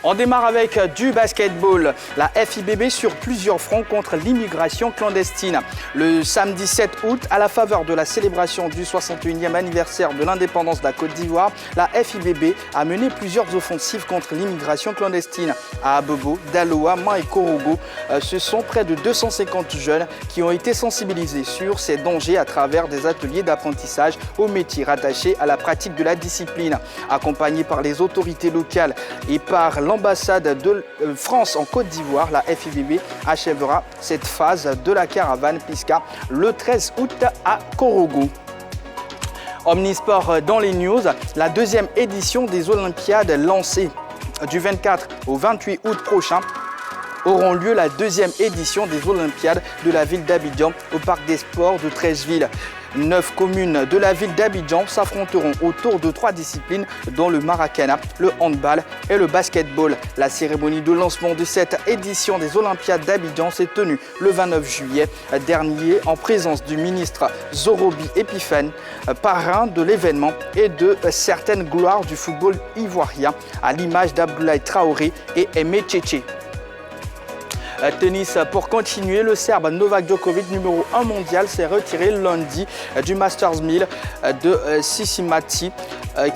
On démarre avec du basketball. La FIBB sur plusieurs fronts contre l'immigration clandestine. Le samedi 7 août, à la faveur de la célébration du 61e anniversaire de l'indépendance de la Côte d'Ivoire, la FIBB a mené plusieurs offensives contre l'immigration clandestine. À Abobo, Daloa, Man et Korogo, ce sont près de 250 jeunes qui ont été sensibilisés sur ces dangers à travers des ateliers d'apprentissage aux métiers rattachés à la pratique de la discipline. Accompagnés par les autorités locales et par l'ambassade de France en Côte d'Ivoire, la FIBB achèvera cette phase de la caravane Pisca le 13 août à Korogo. Omnisport dans les news, la deuxième édition des Olympiades lancée du 24 au 28 août prochain auront lieu la deuxième édition des Olympiades de la ville d'Abidjan au Parc des Sports de Treichville. 9 communes de la ville d'Abidjan s'affronteront autour de 3 disciplines dont le maracana, le handball et le basketball. La cérémonie de lancement de cette édition des Olympiades d'Abidjan s'est tenue le 29 juillet dernier en présence du ministre Zorobi Epiphane, parrain de l'événement, et de certaines gloires du football ivoirien à l'image d'Abdoulaye Traoré et Aimé Tchétché. Tennis, pour continuer, le Serbe Novak Djokovic, numéro 1 mondial, s'est retiré lundi du Masters 1000 de Cincinnati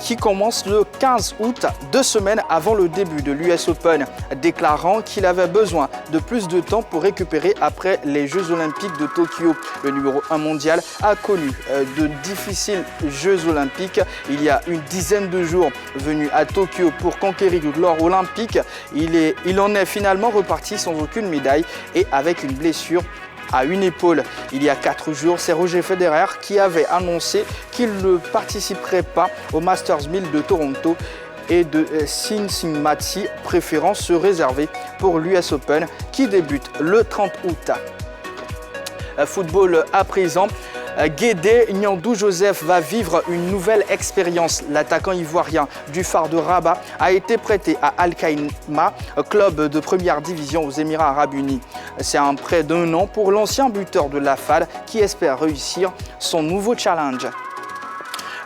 qui commence le 15 août, 2 semaines avant le début de l'US Open, déclarant qu'il avait besoin de plus de temps pour récupérer après les Jeux Olympiques de Tokyo. Le numéro 1 mondial a connu de difficiles Jeux Olympiques il y a une dizaine de jours. Venu à Tokyo pour conquérir l'or olympique, il en est finalement reparti sans aucune médaille et avec une blessure à une épaule. Il y a 4 jours, c'est Roger Federer qui avait annoncé qu'il ne participerait pas au Masters 1000 de Toronto et de Cincinnati, préférant se réserver pour l'US Open qui débute le 30 août. Football à présent. Guédé Nyandou Joseph va vivre une nouvelle expérience. L'attaquant ivoirien du Phare de Rabat a été prêté à Al-Khaïma, club de première division aux Émirats Arabes Unis. C'est un prêt d'1 an pour l'ancien buteur de la FAD qui espère réussir son nouveau challenge.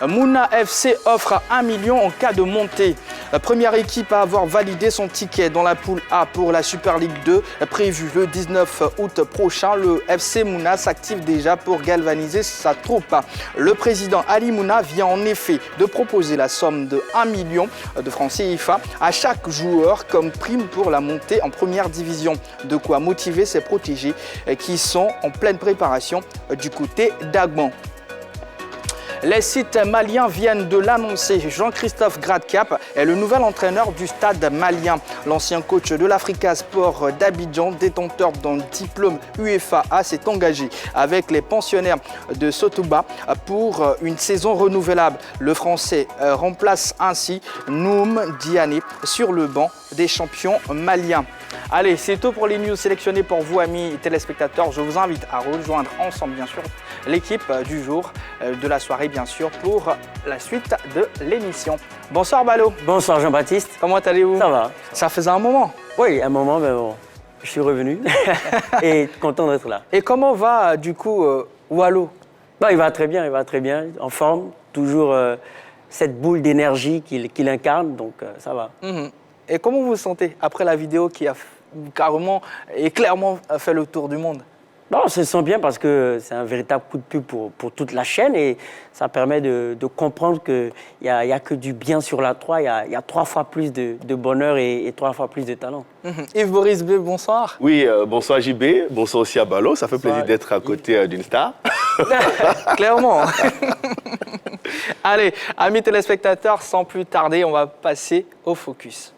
Mouna FC offre 1 million en cas de montée. La première équipe à avoir validé son ticket dans la poule A pour la Super League 2, prévue le 19 août prochain, le FC Mouna s'active déjà pour galvaniser sa troupe. Le président Ali Mouna vient en effet de proposer la somme de 1 million de francs CFA à chaque joueur comme prime pour la montée en première division. De quoi motiver ses protégés qui sont en pleine préparation du côté d'Agban. Les sites maliens viennent de l'annoncer. Jean-Christophe Gradcap est le nouvel entraîneur du Stade malien. L'ancien coach de l'Africa Sport d'Abidjan, détenteur d'un diplôme UEFA A, s'est engagé avec les pensionnaires de Sotouba pour une saison renouvelable. Le Français remplace ainsi Noum Diané sur le banc des champions maliens. Allez, c'est tout pour les news sélectionnées pour vous, amis téléspectateurs. Je vous invite à rejoindre ensemble, bien sûr, l'équipe du jour, de la soirée, bien sûr, pour la suite de l'émission. Bonsoir Balo. Bonsoir Jean-Baptiste. Comment allez-vous? Ça va. Ça faisait un moment. Oui, un moment, mais bon, je suis revenu et content d'être là. Et comment va du coup Wallo? Il va très bien, en forme, toujours cette boule d'énergie qu'il incarne, donc ça va. Et comment vous vous sentez après la vidéo qui a carrément et clairement fait le tour du monde? On se sent bien parce que c'est un véritable coup de pub pour toute la chaîne et ça permet de comprendre qu'il n'y a que du bien sur la 3, il y a 3 fois plus de bonheur et 3 fois plus de talent. Yves Boris B, bonsoir. Oui, bonsoir JB, bonsoir aussi à Balo, ça fait plaisir d'être à côté d'une star. Clairement. Allez, amis téléspectateurs, sans plus tarder, on va passer au focus.